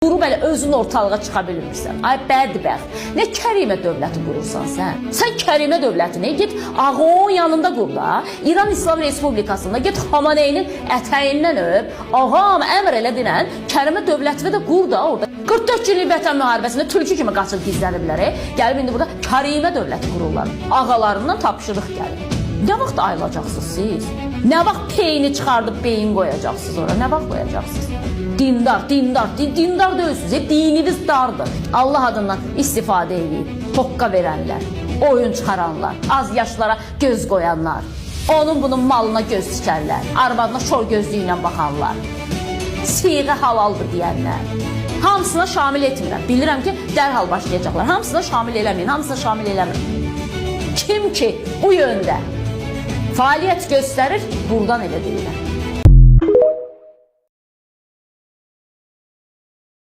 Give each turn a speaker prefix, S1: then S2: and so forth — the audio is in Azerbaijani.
S1: Qurub elə özün ortalığa çıxa bilmirsən. Ay bədbəxt. Nə kərimə dövləti qurursan sən? Sən kərimə dövlətini get ağonun yanında qur da. İran İslam Respublikasında get Xameneinin ətəyindən öp. Ağam əmr elə dinən kərimə dövlətini də qur da orada. 44 günlük vətən müharibəsində tülkü kimi qaçıb gizləniblər. Gəlib indi burada kərimə dövləti qururlar. Ağalarından tapşırıq gəlir. Nə vaxt ayılacaqsınız siz? Nə vaxt peyni çıxardıb beyin qoyacaqsınız ora? Nə vaxt qoyacaqsınız? Dindar deyilsiniz. Dininiz dardır. Allah adından istifadə edib, hoqqa verənlər, oyun çıxaranlar, az yaşlara göz qoyanlar, onun bunun malına göz tikərlər, arvadına şor gözlüylə baxanlar, siğə halaldır deyənlər. Hamısına şamil etmirəm. Bilirəm ki, dərhal başlayacaqlar. Hamısına şamil eləməyin, hamısına şamil eləməyin. Kim ki bu yöndə fəaliyyət göstərir, buradan elə deyirlər.